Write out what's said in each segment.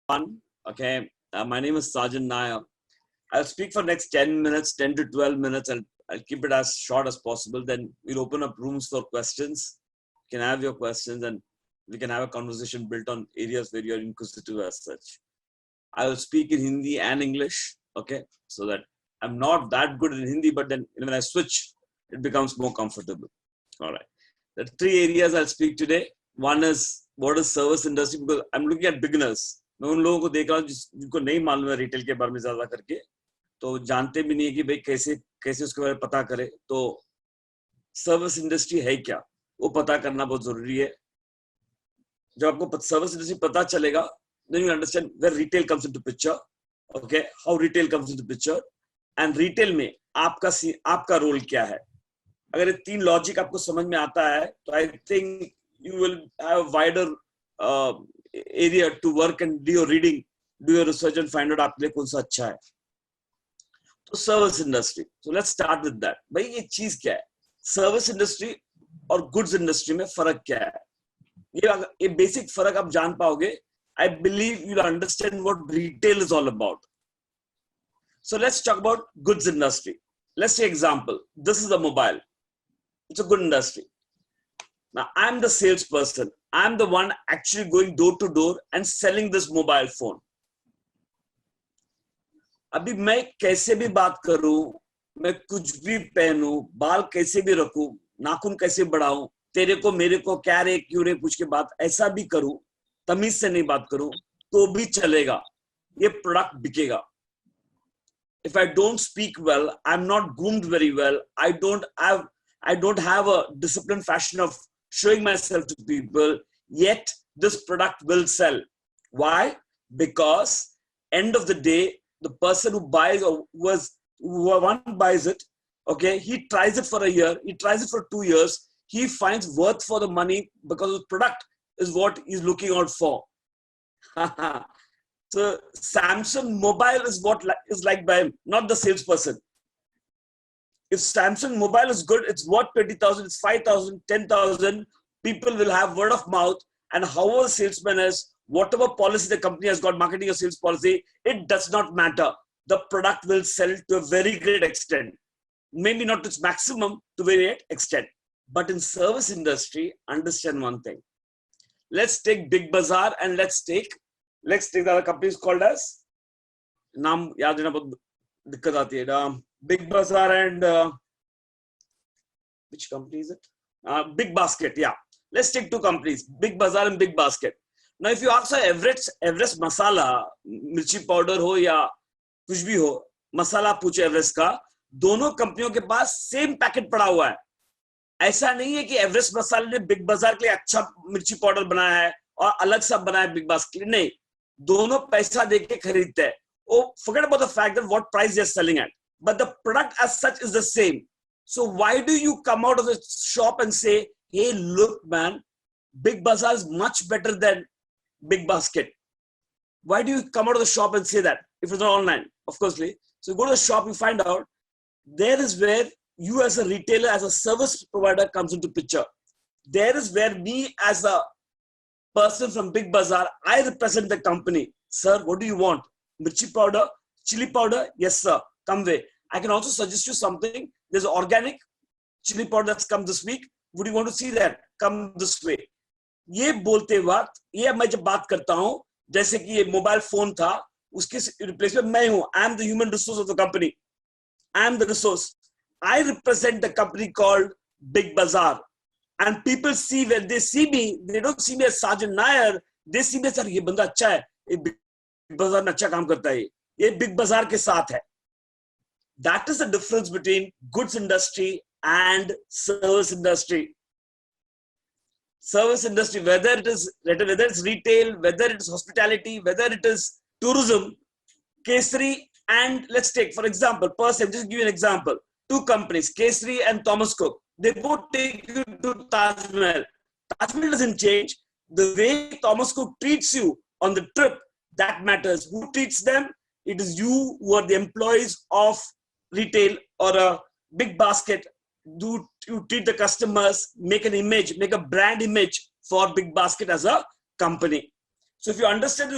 everyone. Okay, my name is Sajan Nair. I'll speak for next 10 minutes, 10 to 12 minutes. I'll keep it as short as possible. Then we'll open up rooms for questions. You can have your questions and we can have a conversation built on areas where you're inquisitive as such. I will speak in Hindi and English. Okay, so that I'm not that good in Hindi, but then when I switch, it becomes more comfortable. All right. The three areas I'll speak today. One is what is service industry, because I'm looking at beginners. मैं उन लोगों को देख रहा हूँ जिनको नहीं मालूम है रिटेल के बारे में ज्यादा करके, तो जानते भी नहीं है कि भाई कैसे उसके बारे में पता करे. तो सर्विस इंडस्ट्री है क्या, वो पता करना बहुत जरूरी है. जब आपको सर्विस इंडस्ट्री पता चलेगा, then you understand where retail comes into picture. Okay, how retail comes into picture, and retail में आपका रोल क्या है. अगर ये तीन लॉजिक आपको समझ में आता है, तो I think you will have a wider area to work and do your reading, do your research and find out आपके लिए कौन सा अच्छा है. तो service industry, so let's start with that. भाई ये चीज क्या है, सर्विस इंडस्ट्री और गुड्स इंडस्ट्री में फर्क क्या है, ये बेसिक फर्क आप जान पाओगे. I believe you'll understand what retail is all about. So let's talk about goods industry. Let's take example. This is a mobile. It's a good industry. Now I'm the salesperson. I'm the one actually going door to door and selling this mobile phone. अभी मैं कैसे भी बात करूं, मैं कुछ भी पहनूं, बाल कैसे भी रखूं, नाखून कैसे बढ़ाऊं, तेरे को मेरे को क्या रे क्यों रे पूछ के बात ऐसा भी करूं, तमीज से नहीं बात करूं, तो भी चलेगा, ये प्रोडक्ट बिकेगा. If I don't speak well, I'm not groomed very well, I don't have a disciplined fashion of showing myself to people, yet this product will sell. Why? Because end of the day, the person who buys or who one buys it, okay, he tries it for a year, he tries it for 2 years, he finds worth for the money because the product is what he's looking out for. So Samsung Mobile is what is liked by him, not the salesperson. If Samsung Mobile is good, it's worth 20,000, it's 5,000, 10,000. People will have word of mouth, and however the salesman is, whatever policy the company has got, marketing or sales policy, it does not matter. The product will sell to a very great extent. Maybe not to its maximum, to a very great extent. But in service industry, understand one thing. Let's take Big Bazaar and let's take the other companies called as, naam yaad dena bahut dikkat aati hai. Big Bazaar and which company is it? Big Basket. Yeah, let's take two companies, Big Bazaar and Big Basket. Now if you ask Everest masala, mirchi powder ho ya kuch bhi ho, masala पूछे Everest का, दोनों कंपनियों के पास same packet पड़ा हुआ है. ऐसा नहीं है कि एवरेस्ट मसाले ने बिग बाजार के लिए अच्छा मिर्ची पाउडर बनाया है और अलग सा बनाया बिग बास्केट के लिए. नहीं, दोनों पैसा देके खरीदते हैं. Oh, forget about the fact that what price they're selling at, but the product as such is the same. So why do you come out of the shop and say, hey, look man, Big Bazaar is much better than Big Basket? Why do you come out of the shop and say that if it's not online? Of course. So you go to the shop, you find out. There is where you as a retailer, as a service provider comes into picture. There is where me as a person from Big Bazaar, I represent the company. Sir, what do you want? Mirchi powder, chili powder? Yes, sir. Come way. I can also suggest you something. There's organic chili powder that's come this week. Would you want to see that? Come this way. ये बोलते वक्त, ये मैं जब बात करता हूँ, जैसे कि ये मोबाइल फोन था, उसके रिप्लेसमेंट मैं हूँ. I am the human resource of the company. I am the resource. I represent the company called Big Bazaar. And people see, when they see me, they don't see me as Sajan Nair. They see me as, ये बंदा अच्छा है, ये Big Bazaar में अच्छा काम करता है, ये Big Bazaar के साथ है. That is the difference between goods industry and service industry. Service industry, whether it's retail, whether it is hospitality, whether it is tourism, Kesari, and let's take, for example, just give you an example. Two companies, Kesari and Thomas Cook, they both take you to Taj Mahal. Taj Mahal doesn't change. The way Thomas Cook treats you on the trip, that matters. Who treats them? It is you who are the employees of retail or a Big Basket. Do you treat the customers, make an image, make a brand image for Big Basket as a company. So if you understand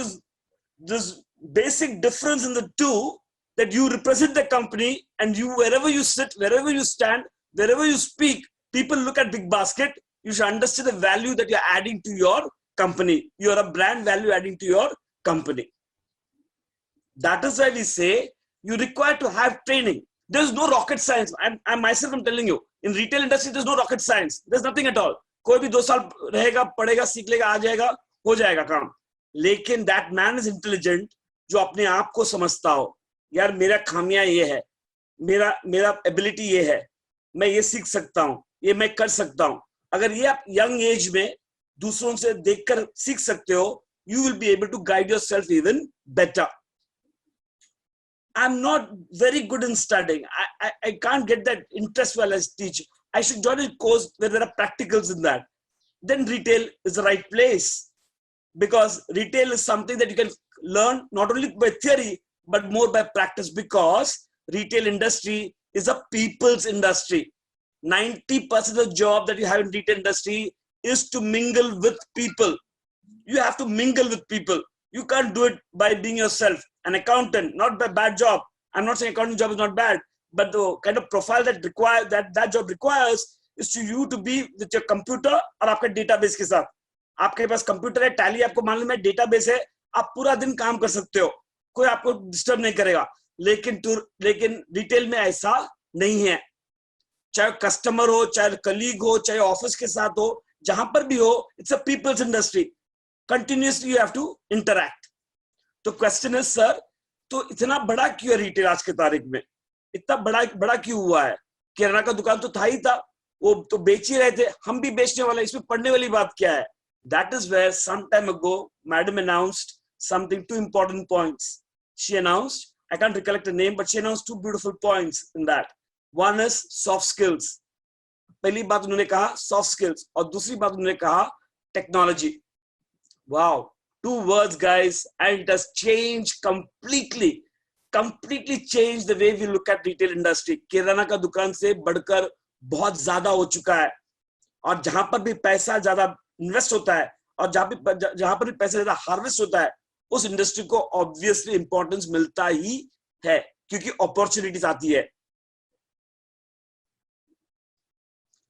this basic difference in the two, that you represent the company, and you, wherever you sit, wherever you stand, wherever you speak, people look at Big Basket. You should understand the value that you're adding to your company. You're a brand value adding to your company. That is why we say you require to have training. There's no rocket science. I myself am telling you, in retail industry, there's no rocket science. There's nothing at all. कोई भी 2 साल रहेगा, पढ़ेगा, सीख लेगा, आ जाएगा, हो जाएगा काम. लेकिन that man is intelligent, जो अपने आप को समझता हो, यार मेरा खामियां ये है, मेरा एबिलिटी ये है, मैं ये सीख सकता हूं, ये मैं कर सकता हूं. अगर ये आप यंग एज में दूसरों से देखकर सीख सकते हो, you will be able to guide yourself even better. I'm not very good in studying. I can't get that interest while I teach. I should join a course where there are practicals in that. Then retail is the right place, because retail is something that you can learn not only by theory, but more by practice, because retail industry is a people's industry. 90% of the job that you have in retail industry is to mingle with people. You have to mingle with people. You can't do it by being yourself. An accountant, not by bad job. I'm not saying accounting job is not bad, but the kind of profile that job requires is to you to be with your computer और आपके database के साथ. आपके पास computer है, tally आपको मालूम है, database है, आप पूरा दिन काम कर सकते हो, कोई आपको disturb नहीं करेगा. लेकिन retail में ऐसा नहीं है. चाहे customer हो, चाहे colleague हो, चाहे office के साथ हो, जहां पर भी हो, it's a people's industry. Continuously you have to interact. तो क्वेश्चन है, सर तो इतना बड़ा क्यों है रिटेल आज के तारीख में? इतना बड़ा क्यों हुआ है? किराना का दुकान तो था ही था, वो तो बेच ही रहे थे, हम भी बेचने वाले, इसमें पढ़ने वाली बात क्या है? That is where some time ago madam announced something, 2 important points. She announced, I can't recollect the name, but she announced 2 beautiful points in that. One is soft skills. पहली बात उन्होंने कहा soft skills, और दूसरी बात उन्होंने कहा technology. Wow. 2 words, guys, and it has changed completely changed the way we look at retail industry. किराना का दुकान से बढ़कर बहुत ज्यादा हो चुका है, और जहां पर भी पैसा ज्यादा इन्वेस्ट होता है और जहां पर भी पैसा ज्यादा हार्वेस्ट होता है, उस इंडस्ट्री को ऑब्वियसली इंपॉर्टेंस मिलता ही है, क्योंकि अपॉर्चुनिटीज आती है.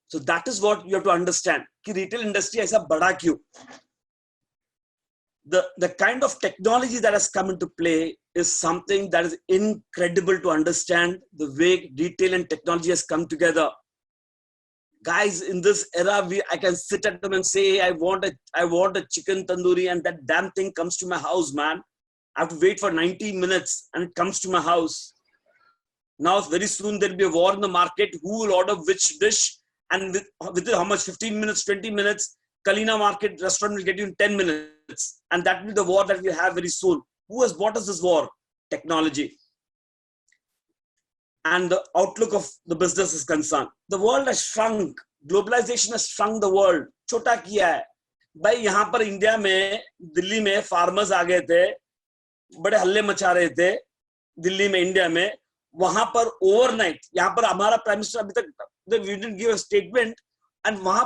So that is what you have to understand कि रिटेल इंडस्ट्री ऐसा बड़ा क्यों. The kind of technology that has come into play is something that is incredible to understand, the way retail and technology has come together. Guys, in this era, I can sit at them and say, I want a chicken tandoori, and that damn thing comes to my house, man. I have to wait for 90 minutes and it comes to my house. Now, very soon there'll be a war in the market. Who will order which dish, and with how much? 15 minutes, 20 minutes. Kalina Market restaurant will get you in 10 minutes. And that will be the war that we have very soon. Who has bought us this war? Technology. And the outlook of the business is concerned. The world has shrunk. Globalization has shrunk the world. छोटा किया है. भाई यहाँ पर India में, दिल्ली में farmers आ गए थे, बड़े हल्ले मचा रहे थे दिल्ली में, इंडिया में. वहां पर ओवरनाइट, यहाँ पर हमारा प्राइम मिनिस्टर अभी तक we didn't give a statement, and वहां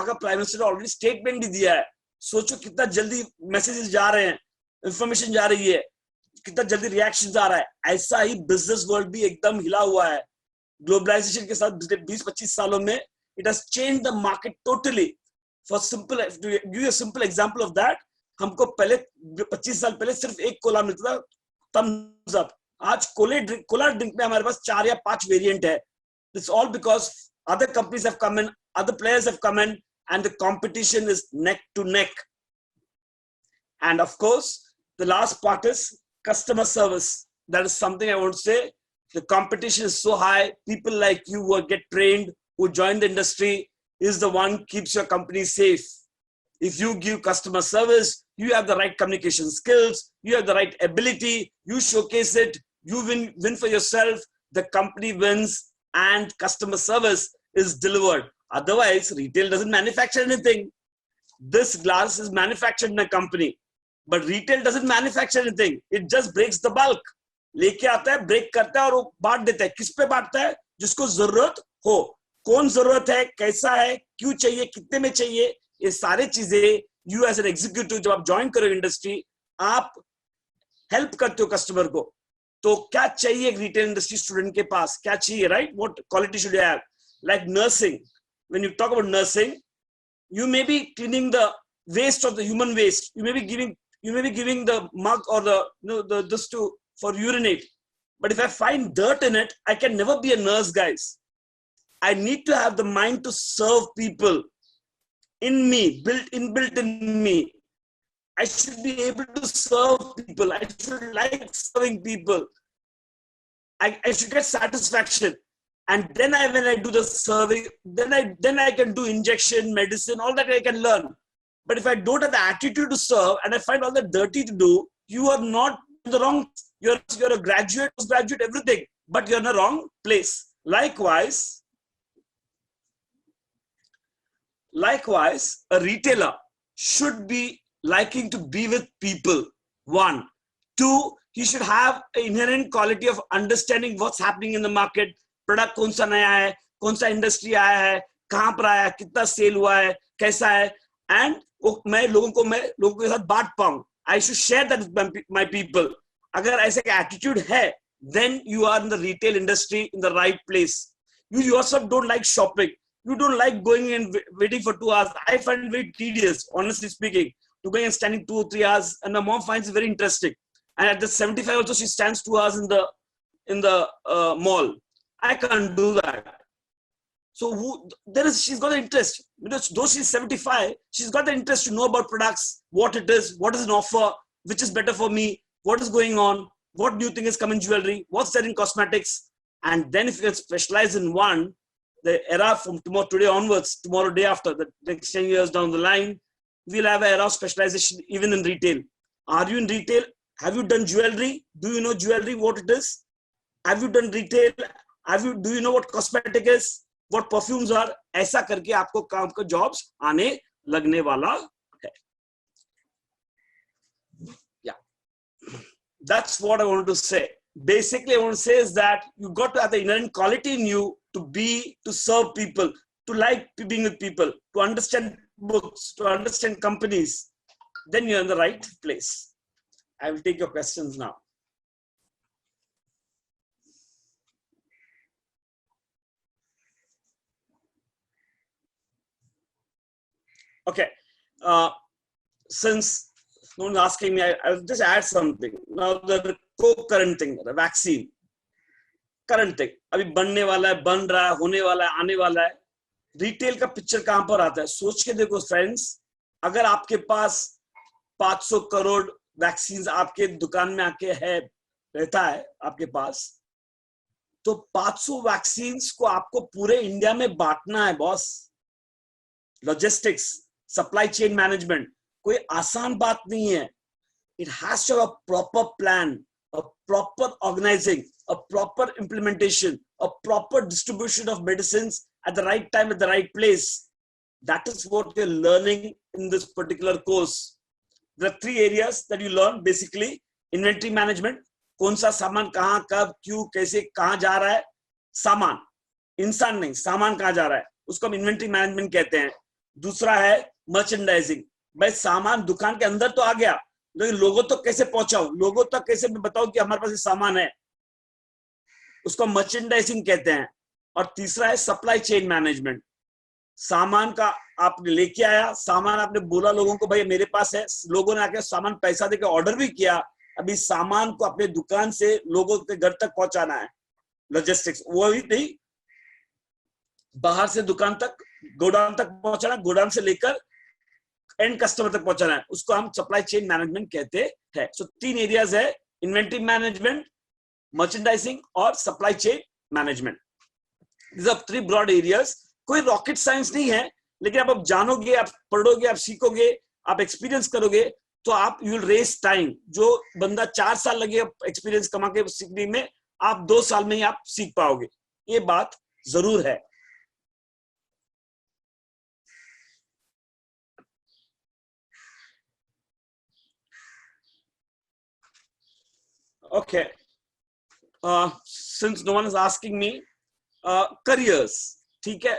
का प्राइम मिनिस्टर ऑलरेडी स्टेटमेंट भी दिया है. सोचो कितना जल्दी मैसेजेस जा रहे हैं, इंफॉर्मेशन जा रही है, कितना जल्दी रिएक्शन आ रहा है. ऐसा ही बिजनेस वर्ल्ड भी एकदम हिला हुआ है ग्लोबलाइजेशन के साथ. 20-25 सालों में it has changed the market totally. For simple, to give you a simple example of that, हमको पहले 25 साल पहले सिर्फ एक कोला मिलता था, थम्स अप. आज कोला ड्रिंक में हमारे पास 4 या 5 वेरिएंट है. It's all because other companies have come in, other players have come in, and the competition is neck to neck. And of course, the last part is customer service. That is something I want to say. The competition is so high. People like you who get trained, who join the industry, is the one keeps your company safe. If you give customer service, you have the right communication skills, you have the right ability, you showcase it, you win for yourself, the company wins, and customer service is delivered. Otherwise, retail doesn't manufacture anything. This glass is manufactured in a company, but retail doesn't manufacture anything. It just breaks the bulk. लेके आता है, break करता है और वो बांट देता है. किस पे बांटता है? जिसको जरूरत हो. कौन जरूरत है, कैसा है, क्यों चाहिए, कितने में चाहिए, ये सारे चीजें you as an executive जब आप ज्वाइन करो इंडस्ट्री, आप हेल्प करते हो कस्टमर को, तो क्या चाहिए एक रिटेल इंडस्ट्री स्टूडेंट के पास, क्या चाहिए, right? What quality should you have? Like nursing, when you talk about nursing, you may be cleaning the waste of the human waste, you may be giving the mug or the, you know, the this to for urinate, but if I find dirt in it, I can never be a nurse, guys. I need to have the mind to serve people in me, built in me. I should be able to serve people. I should like serving people. I should get satisfaction. And then when I do the serving, then I can do injection, medicine, all that I can learn. But if I don't have the attitude to serve and I find all the dirty to do, you are not in the wrong. You're a graduate, postgraduate, everything, but you're in the wrong place. Likewise, a retailer should be liking to be with people. 1, 2, he should have an inherent quality of understanding what's happening in the market. Product कौन सा नया है, कौन सा industry आया है, कहां पर आया है, कितना सेल हुआ है, कैसा है, एंड मैं लोगों के साथ बांट पाऊं. I should share that with my people. अगर ऐसे का एटीट्यूड है, then you are in the retail industry in the right place. You yourself don't like shopping. You don't like going and waiting for 2 hours. I find it very tedious, honestly speaking, to going and standing 2 or 3 hours. And my mom finds it very interesting. And at the 75 also, she stands 2 hours in the mall. I can't do that. So she's got the interest. Because though she's 75, she's got the interest to know about products, what it is, what is an offer, which is better for me, what is going on, what new thing is coming in jewelry, what's there in cosmetics. And then if you get specialized in one, the era from today onwards, tomorrow, day after, the next 10 years down the line, we'll have an era of specialization even in retail. Are you in retail? Have you done jewelry? Do you know jewelry, what it is? Have you done retail? Do you know what cosmetic is, what perfumes are? ऐसा करके आपको काम का jobs आने लगने वाला है. Yeah, that's what I want to say. Basically, I want to say is that you got to have the inherent quality in you to serve people, to like being with people, to understand books, to understand companies. Then you're in the right place. I will take your questions now. Okay, since no one's asking me, I'll just add something. Now the co-current thing, the vaccine, current thing, अभी बनने वाला है, बन रहा है, होने वाला है, आने वाला है. रिटेल का पिक्चर कहां पर आता है? सोच के देखो फ्रेंड्स, अगर आपके पास 500 करोड़ वैक्सीन आपके दुकान में आके रहता है आपके पास, तो 500 वैक्सीन को आपको पूरे इंडिया में बांटना है boss. Logistics, supply chain management कोई आसान बात नहीं है. It has to have a proper plan, a proper organizing, a proper implementation, a proper distribution of medicines at the right time, at the right place. That is what you're learning in this particular course. There are 3 areas that you learn basically. Inventory management, कौन सा सामान कहां, कब, क्यों, कैसे, कहां जा रहा है. सामान, इंसान नहीं, सामान कहां जा रहा है, उसको हम इन्वेंटरी मैनेजमेंट कहते हैं. दूसरा है मर्चेंडाइजिंग. भाई सामान दुकान के अंदर तो आ गया, लेकिन लोगों तक कैसे पहुंचाऊं, लोगों तक कैसे मैं बताऊं कि हमारे पास ये सामान है, उसको मर्चेंडाइजिंग कहते हैं. और तीसरा है सप्लाई चेन मैनेजमेंट. सामान का आपने लेके आया, सामान आपने बोला लोगों को भाई मेरे पास है, लोगों ने आके सामान पैसा देकर ऑर्डर भी किया, अभी सामान को अपने दुकान से लोगों के घर तक पहुंचाना है. लॉजिस्टिक्स वो ही नहीं, बाहर से दुकान तक, गोडाउन तक पहुंचाना, गोडाउन से लेकर एंड कस्टमर तक पहुंचाना है, उसको हम सप्लाई चेन मैनेजमेंट कहते हैं. सो 3 एरियाज है, इन्वेंटरी मैनेजमेंट, मर्चेंडाइजिंग और supply chain management. These are 3 broad areas. कोई रॉकेट साइंस नहीं है, लेकिन आप जानोगे, आप पढ़ोगे, आप सीखोगे, आप एक्सपीरियंस करोगे, तो आप यू विल रेस टाइम. जो बंदा 4 साल लगे एक्सपीरियंस कमा के सीखने में, आप 2 साल में ही आप सीख पाओगे. ये बात जरूर है. Okay, since no one is asking me, careers, ठीक है.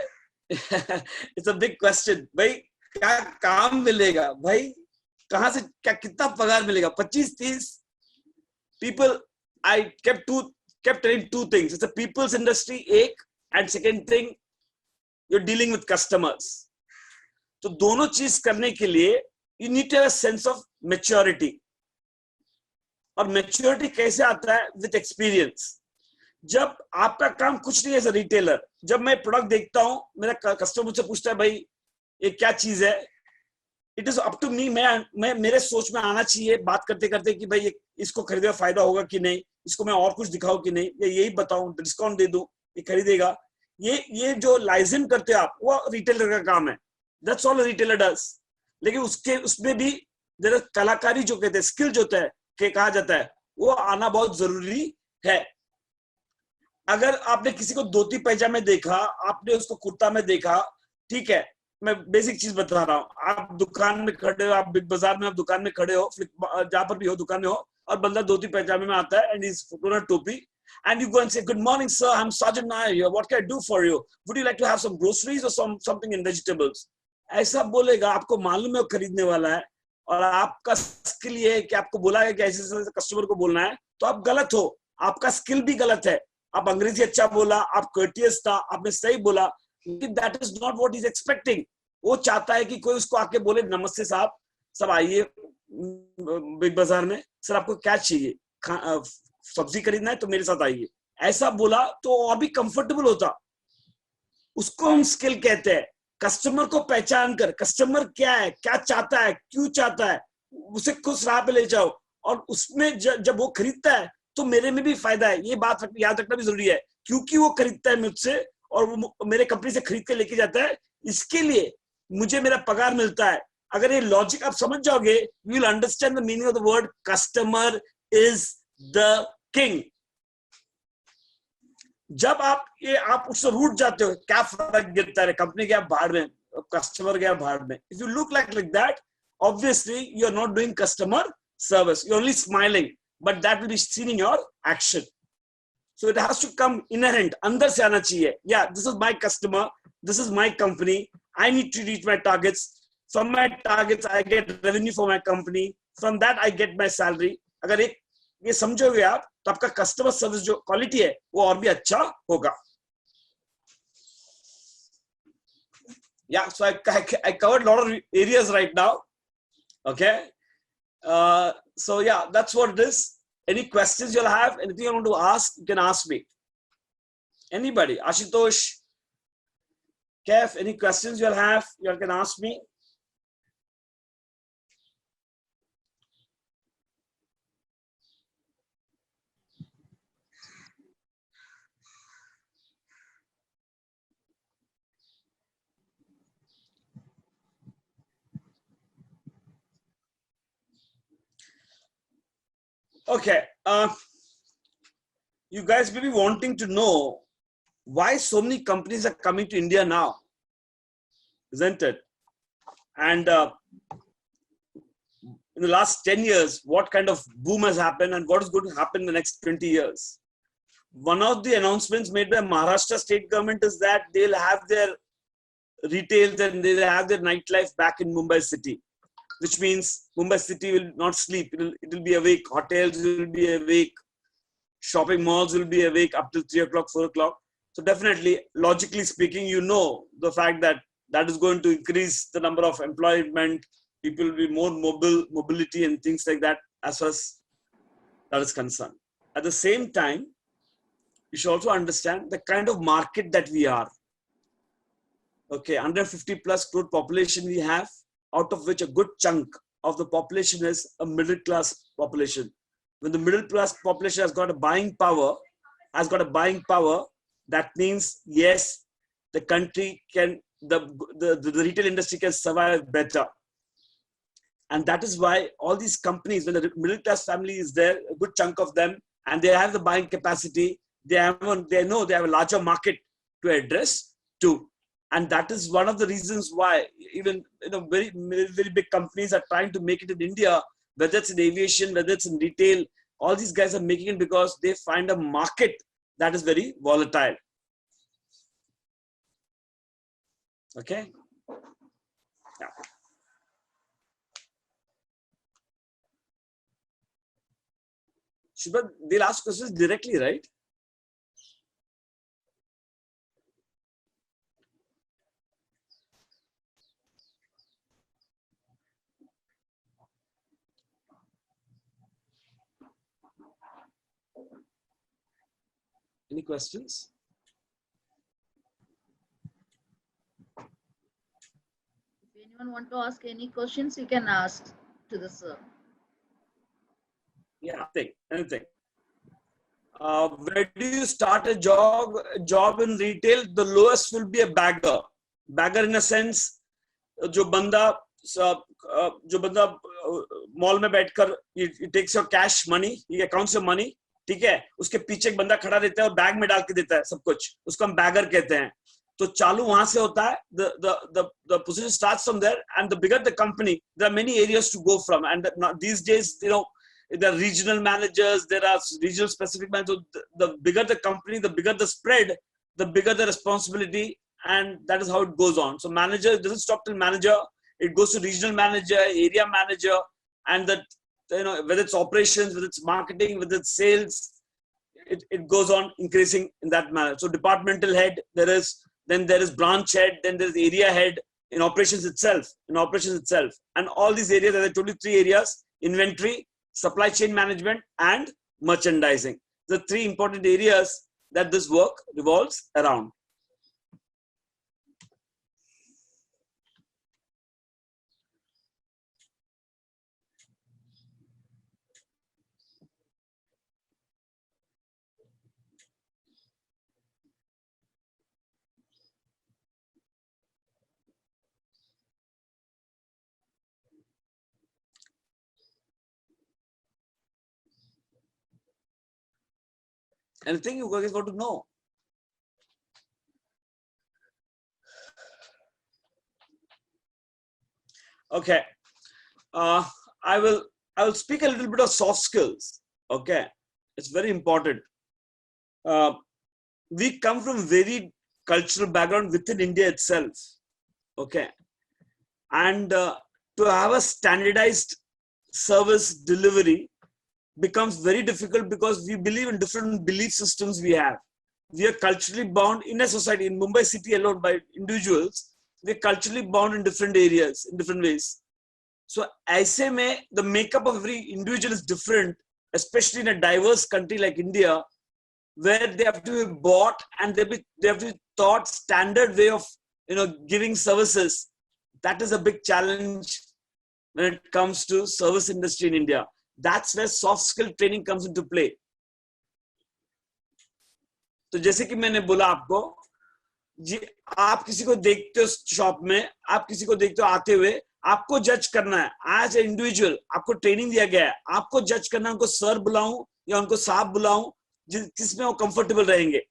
It's a big question. भाई क्या काम मिलेगा, भाई कहां से क्या, कितना पगार मिलेगा, 25-30, people, I kept telling two things. It's a people's industry, and second thing, you're dealing with customers. तो दोनों चीज करने के लिए you need to have a sense of maturity. और maturity कैसे आता है? With experience. जब आपका काम कुछ नहीं है एज अ रिटेलर, जब मैं प्रोडक्ट देखता हूं, मेरा कस्टमर मुझसे पूछता है भाई ये क्या चीज है, it is up to me, मैं मेरे सोच में आना चाहिए बात करते करते कि भाई इसको खरीदे फायदा होगा कि नहीं, इसको मैं और कुछ दिखाऊं कि नहीं, या यही बताऊं, डिस्काउंट दे दूं, ये खरीदेगा। ये जो लाइजन करते हो आप, वो रिटेलर का काम है, दैट्स ऑल रिटेलर डज। लेकिन उसमें भी जरा कलाकारी जो कहते हैं, स्किल जो होता है, कहा जाता है, वो आना बहुत जरूरी है। अगर आपने किसी को धोती पैजामे देखा, आपने उसको कुर्ता में देखा, ठीक है, मैं बेसिक चीज बता रहा हूँ, आप दुकान में खड़े हो, आप बिग बाजार में, आप दुकान में खड़े हो, जहां पर भी हो दुकान में हो, और बंदा धोती पैजामे में आता है एंड इज टोपी, and you go and say, good morning sir, I'm Sergeant Nair here, what can I do for you, would you like to have some groceries or something in vegetables? ऐसा बोलेगा, आपको मालूम है वो खरीदने वाला है, और आपका स्किल ये है कि आपको बोला है कि ऐसे कस्टमर को बोलना है, तो आप गलत हो, आपका स्किल भी गलत है। आप अंग्रेजी अच्छा बोला, आप कर्टियस था, आपने सही बोला, लेकिन that is not what is expecting. वो चाहता है कि कोई उसको आके बोले, नमस्ते साहब, सब आइए बिग बाजार में, सर आपको क्या चाहिए, सब्जी खरीदना है तो मेरे साथ आइए, ऐसा बोला तो और भी कंफर्टेबल होता। उसको हम स्किल कहते हैं। कस्टमर को पहचान कर, कस्टमर क्या है, क्या चाहता है, क्यों चाहता है, उसे खुश राह पे ले जाओ, और उसमें जब वो खरीदता है तो मेरे में भी फायदा है, ये बात याद रखना भी जरूरी है, क्योंकि वो खरीदता है मुझसे और वो मेरे कंपनी से खरीद के लेके जाता है, इसके लिए मुझे मेरा पगार मिलता है। अगर ये लॉजिक आप समझ जाओगे, you will understand the meaning of the word customer is the king. जब आप उससे रूठ जाते हो, क्या फर्क गिरता है, कंपनी गया भाड़ में, कस्टमर गया भाड़ में, if you look like that, obviously you are not doing customer service, you're only smiling, but that will be seen in your action. So it has to come inherent, अंदर से आना चाहिए, yeah, this is my customer, this is my company, I need to reach my targets, from my targets I get revenue for my company, from that I get my salary. अगर ये समझोगे आप, तो आपका कस्टमर सर्विस जो quality है वो और भी अच्छा होगा। Yeah, so I covered a lot of areas right now. Okay, so yeah, that's what it is. Any questions you'll have, anything you want to ask, you can ask me. Anybody, Ashutosh, Kev, any questions you'll have, you can ask me. Okay, you guys may be wanting to know why so many companies are coming to India now, isn't it? And in the last 10 years, what kind of boom has happened and what is going to happen in the next 20 years? One of the announcements made by Maharashtra state government is that they'll have their retail and they'll have their nightlife back in Mumbai city, which means Mumbai city will not sleep. It will be awake. Hotels will be awake. Shopping malls will be awake up till 3 o'clock, 4 o'clock. So definitely, logically speaking, you know the fact that that is going to increase the number of employment. People will be more mobility and things like that as far as that is concerned. At the same time, you should also understand the kind of market that we are. Okay, 150 plus crore population we have, out of which a good chunk of the population is a middle class population. When the middle class population has got a buying power, that means yes, the country can, the retail industry can survive better. And that is why all these companies, when the middle class family is there, a good chunk of them, and they have the buying capacity, they know they have a larger market to address too. And that is one of the reasons why even very, very big companies are trying to make it in India, whether it's in aviation, whether it's in retail, all these guys are making it because they find a market that is very volatile. Okay. Yeah. Shubha, they'll ask questions directly, right? Any questions? If anyone want to ask any questions, you can ask to the sir. Yeah, anything. Where do you start a job in retail? The lowest will be a bagger. Bagger in a sense, जो बंदा mall में बैठकर he takes your cash money, he accounts your money, ठीक है, उसके पीछे एक बंदा खड़ा रहता है और बैग में डाल के देता है सब कुछ, उसको हम बैगर कहते हैं. तो चालू वहां से होता है. The position starts from there, and the bigger the company, there are many areas to go from, and these days, you know, there are regional managers, there are regional specific managers. The bigger the company, the bigger the spread, the bigger the responsibility, and that is how it goes on. So manager doesn't stop till manager, it goes to regional manager, area manager, and that, you know, whether it's operations, whether it's marketing, whether it's sales, it goes on increasing in that manner. So departmental head, there is branch head, then there is area head in operations itself, and all these areas, there are 23 areas: inventory, supply chain management, and merchandising. The three important areas that this work revolves around. Anything you guys want to know? Okay, I will speak a little bit of soft skills. Okay, it's very important. We come from very cultural background within India itself. Okay, and to have a standardized service delivery becomes very difficult because we believe in different belief systems we have. We are culturally bound in a society, in Mumbai city alone, by individuals. We are culturally bound in different areas, in different ways. So, ऐसे में, the makeup of every individual is different, especially in a diverse country like India, where they have to be bought and they have to be taught standard way of, you know, giving services. That is a big challenge when it comes to service industry in India. That's where soft skill training comes into play. तो जैसे कि मैंने बोला आपको, जी, आप किसी को देखते हो शॉप में, आप किसी को देखते हो आते हुए, आपको जज करना है एज ए इंडिविजुअल. आपको ट्रेनिंग दिया गया है, आपको जज करना है, उनको सर बुलाऊं या उनको साहब बुलाऊं, जिसमें वो कंफर्टेबल रहेंगे.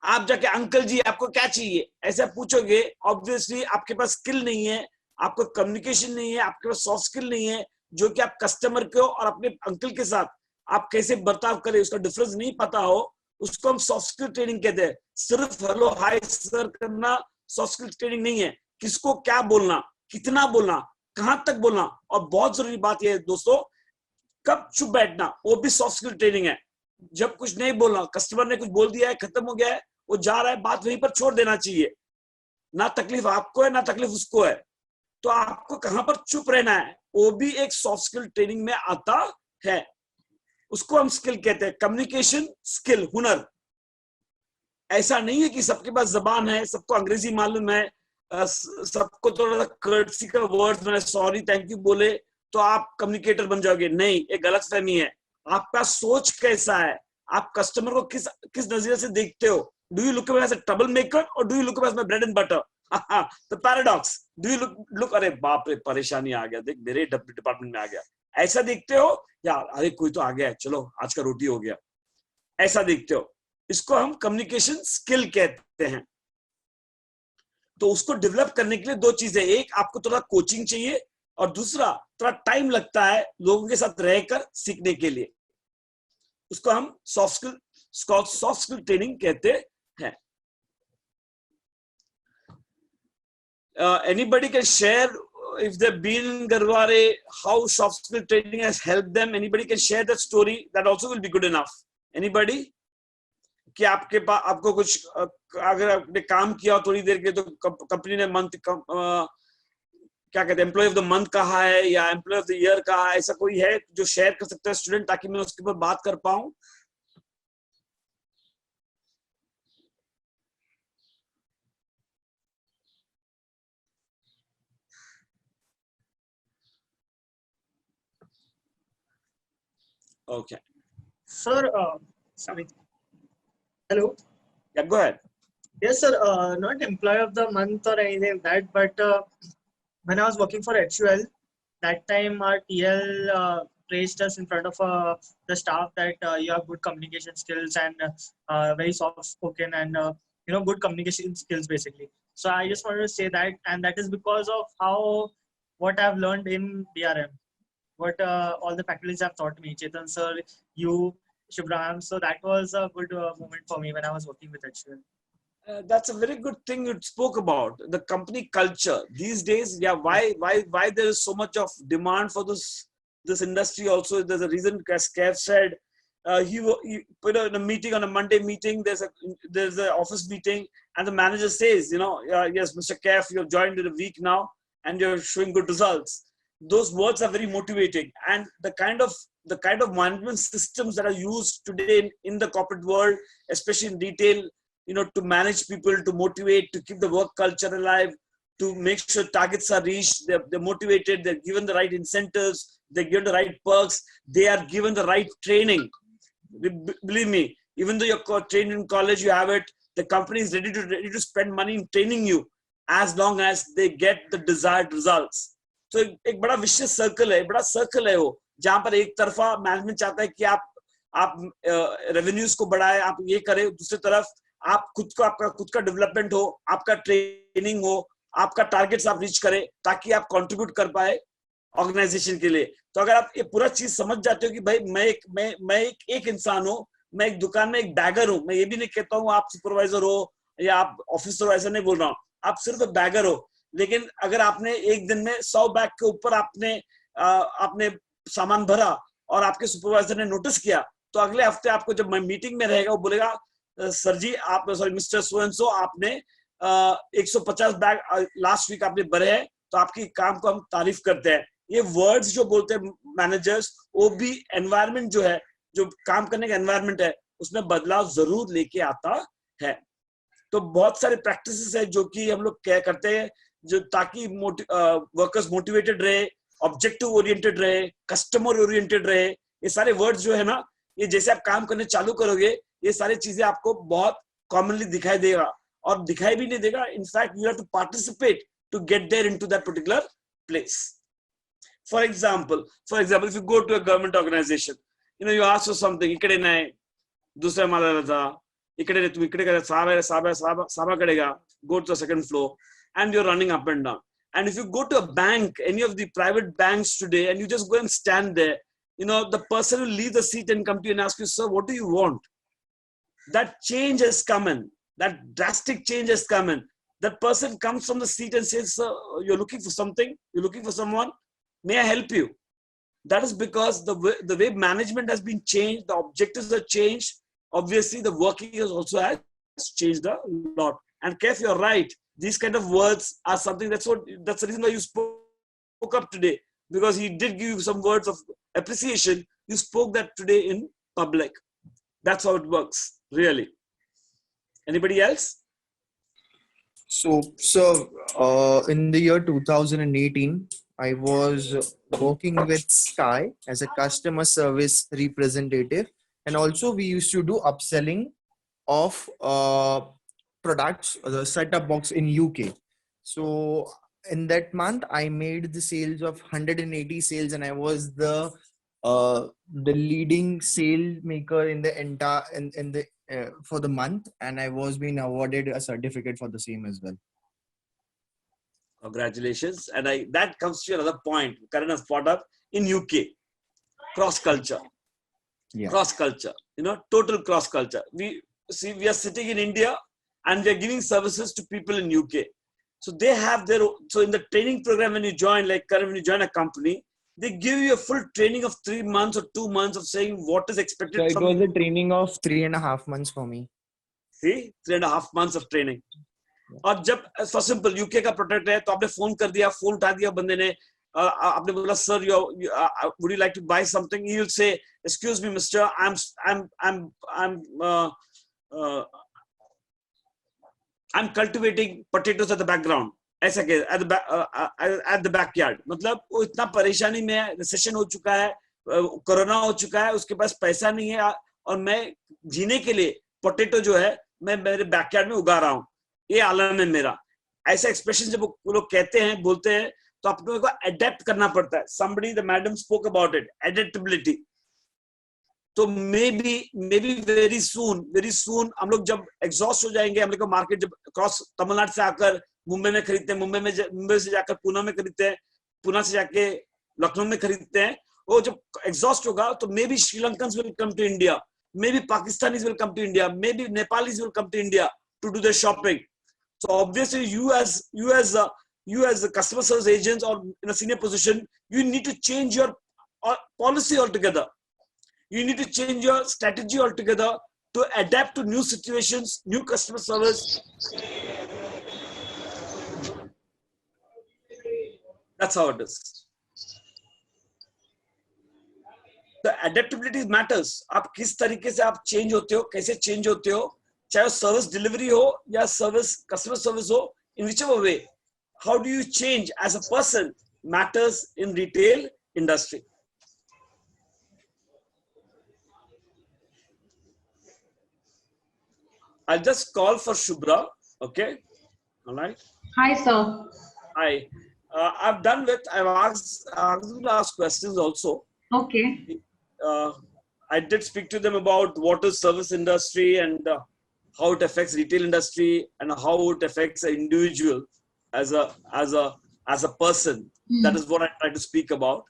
आप जाके अंकल जी आपको क्या चाहिए ऐसा पूछोगे, ऑब्वियसली आपके पास स्किल नहीं है, आपको कम्युनिकेशन नहीं है, आपके पास सॉफ्ट स्किल नहीं है, जो कि आप कस्टमर को और अपने अंकल के साथ आप कैसे बर्ताव करें उसका डिफरेंस नहीं पता हो, उसको हम सॉफ्ट स्किल ट्रेनिंग कहते हैं. सिर्फ हेलो हाय सर करना सॉफ्ट स्किल ट्रेनिंग नहीं है. किसको क्या बोलना, कितना बोलना, कहां तक बोलना, और बहुत जरूरी बात यह है दोस्तों, कब चुप बैठना, वो भी सॉफ्ट स्किल ट्रेनिंग है. जब कुछ नहीं बोलना, कस्टमर ने कुछ बोल दिया है, खत्म हो गया है, वो जा रहा है, बात वहीं पर छोड़ देना चाहिए. ना तकलीफ आपको है ना तकलीफ उसको है, तो आपको कहां पर चुप रहना है, वो भी एक सॉफ्ट स्किल ट्रेनिंग में आता है. उसको हम स्किल कहते हैं, कम्युनिकेशन स्किल, हुनर. ऐसा नहीं है कि सबके पास जबान है, सबको अंग्रेजी मालूम है, सबको थोड़ा सा कर्टसी का वर्ड में सॉरी थैंक यू बोले तो आप कम्युनिकेटर बन जाओगे. नहीं, ये गलत फहमी है. आपका सोच कैसा है, आप कस्टमर को किस नजरिए से देखते हो. Do you look as a troublemaker और do you look as my bread and butter? The paradox. Do you look अरे बाप रे परेशानी आ गया, देख मेरे डिपार्टमेंट में आ गया, ऐसा देखते हो, या अरे कोई तो आ गया है, चलो आज का रोटी हो गया, ऐसा देखते हो. इसको हम कम्युनिकेशन स्किल कहते हैं. तो उसको डेवलप करने के लिए दो चीजें, एक आपको थोड़ा कोचिंग चाहिए और दूसरा थोड़ा टाइम लगता है लोगों के साथ रहकर सीखने के लिए. उसको हम सॉफ्ट स्किल ट्रेनिंग कहते हैं. Anybody can share if they've been in Garware, how soft skill training has helped them. Anybody can share that story. That also will be good enough. Anybody? कि आपके पास आपको कुछ अगर आपने काम किया थोड़ी देर के तो कंपनी ने मंथ क्या कहते हैं एम्प्लॉय ऑफ द मंथ कहा है या एम्प्लॉय ऑफ द ईयर कहा है, ऐसा कोई है जो शेयर कर सकता है स्टूडेंट, ताकि मैं उसके ऊपर बात कर पाऊं? Okay. Sir, sorry. Hello. Yeah, go ahead. Yes, sir. Not employee of the month or anything like that, but when I was working for HUL, that time our TL praised us in front of the staff that you have good communication skills and very soft spoken and good communication skills basically. So I just wanted to say that, and that is because of what I've learned in DRM, what all the faculties have taught me, Chetan sir, you, Shubham. So that was a good moment for me when I was working with HUL. That's a very good thing you spoke about, the company culture these days. Yeah, why there is so much of demand for this industry also? There's a reason, as Kev said, he put in a meeting, on a Monday meeting, there's an office meeting, and the manager says, yes, Mr. Kev, you've joined in a week now and you're showing good results. Those words are very motivating, and the kind of management systems that are used today in the corporate world, especially in retail, to manage people, to motivate, to keep the work culture alive, to make sure targets are reached, they're motivated, they're given the right incentives, they're given the right perks, they are given the right training. Believe me, even though you're trained in college, you have it, the company is ready to spend money in training you as long as they get the desired results. So एक बड़ा vicious circle है, बड़ा circle है वो, जहाँ पर एक तरफा मैनेजमेंट चाहता है कि आप revenues को बढ़ाए, आप ये करें, दूसरी तरफ आप आपका खुद का डेवलपमेंट हो, आपका ट्रेनिंग हो, आपका टारगेट्स आप रीच करें, ताकि आप कंट्रीब्यूट कर पाए ऑर्गेनाइजेशन के लिए. तो अगर आप ये पूरा चीज समझ जाते हो कि भाई मैं एक इंसान हूँ, मैं एक दुकान में एक बैगर हूँ, मैं ये भी नहीं कहता हूँ आप सुपरवाइजर हो या आप ऑफिसर हो, ऐसा नहीं बोल रहा हूँ, आप सिर्फ बैगर हो. लेकिन अगर आपने एक दिन में 100 बैग के ऊपर आपने सामान भरा और आपके सुपरवाइजर ने नोटिस किया, तो अगले हफ्ते आपको जब मीटिंग में रहेगा वो बोलेगा, सर जी आप मिस्टर सो एंड सो, आपने 150 बैग लास्ट वीक आपने भरे हैं, तो आपकी काम को हम तारीफ करते हैं. ये वर्ड्स जो बोलते हैं मैनेजर्स, वो भी एनवायरनमेंट जो है, जो काम करने का एनवायरनमेंट है, उसमें बदलाव जरूर लेके आता है. तो बहुत सारे प्रैक्टिसेस है जो कि हम लोग क्या करते हैं, जो ताकि वर्कर्स मोटिवेटेड रहे, ऑब्जेक्टिव ओरिएंटेड रहे, कस्टमर ओरिएंटेड रहे. ये सारे वर्ड्स जो है ना, ये जैसे आप काम करने चालू करोगे, ये सारी चीजें आपको बहुत कॉमनली दिखाई देगा, और दिखाई भी नहीं देगा. In fact you have to participate to get there into that particular place. For example if you go to a government organisation, you ask for something, इकडे नाही दुसऱ्या माळ्याला जा, इकडे तुम्ही इकडे करा, साबा कडेगा, go to the second floor, and you're running up and down. And if you go to a bank, any of the private banks today, and you just go and stand there, the person will leave the seat and come to you and ask you, sir, what do you want? That change has come in. That drastic change has come in. That person comes from the seat and says, sir, you're looking for something? You're looking for someone? May I help you? That is because the way management has been changed, the objectives have changed. Obviously, the working also has changed a lot. And Kev, you're right. These kind of words are something, that's the reason why you spoke up today. Because he did give you some words of appreciation. You spoke that today in public. That's how it works, really. Anybody else? So, in the year 2018, I was working with Sky as a customer service representative, and also we used to do upselling of products, the set-top box in UK. So in that month, I made the sales of 180 sales, and I was the leading sale maker in the entire for the month, and I was being awarded a certificate for the same as well. Congratulations. And that comes to another point Karan has brought up in UK. Cross culture. Yeah. Cross culture. Total cross culture. We are sitting in India and we are giving services to people in UK. So they have their, so in the training program, when you join, like Karan, when you join a company, they give you a full training of 3 months or 2 months of saying what is expected So it from was you. a training of 3.5 months for me. See, 3.5 months of training. और जब for simple UK का product है तो आपने phone कर दिया, phone उठा दिया बंदे ने, आपने बोला sir would you like to buy something, he will say excuse me mister, I'm cultivating potatoes at the background, ऐसा के at the backyard. मतलब वो इतना परेशानी में है, रिसेशन हो चुका है, कोरोना हो चुका है, उसके पास पैसा नहीं है और मैं जीने के लिए पोटैटो जो है मैं मेरे बैकयार्ड में उगा रहा हूँ, ये आलम है मेरा. ऐसा एक्सप्रेशन जब वो लोग कहते हैं, बोलते हैं, तो अपने को अडेप्ट करना पड़ता है. Somebody, the madam spoke about it, adaptability. तो मे बी वेरी सून हम लोग जब एग्जॉस्ट हो जाएंगे, हम लोग मार्केट जब क्रॉस तमिलनाडु से आकर मुंबई में खरीदते हैं, मुंबई से जाकर पुणे में खरीदते हैं, पुणे से जाके लखनऊ में खरीदते हैं, वो जब एग्जॉस्ट होगा तो maybe Sri Lankans will come to India, maybe Pakistanis will come to India, maybe Nepalis will come to India to do their shopping. So obviously you as a customer service agents or in a senior position, you need to change your policy altogether. You need to change your strategy altogether to adapt to new situations, new customer service. That's how it is. The adaptability matters. आप किस तरीके से आप change होते हो, कैसे change होते हो, चाहे सर्विस डिलीवरी हो या सर्विस कस्टमर सर्विस हो, in whichever way, how do you change as a person matters in retail industry. I'll just call for Shubhra. Okay. All right. Hi, sir. Hi. I've asked questions also. Okay. I did speak to them about what is service industry and how it affects retail industry and how it affects an individual as a person. That is what I try to speak about.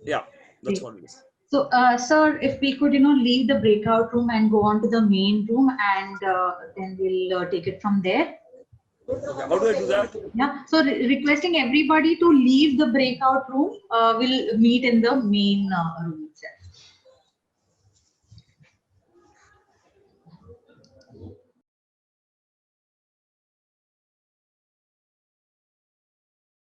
Yeah, that's what it is. So, sir, if we could, leave the breakout room and go on to the main room, and then we'll take it from there. Okay, how do I do that? Yeah. So, requesting everybody to leave the breakout room. We'll meet in the main room itself.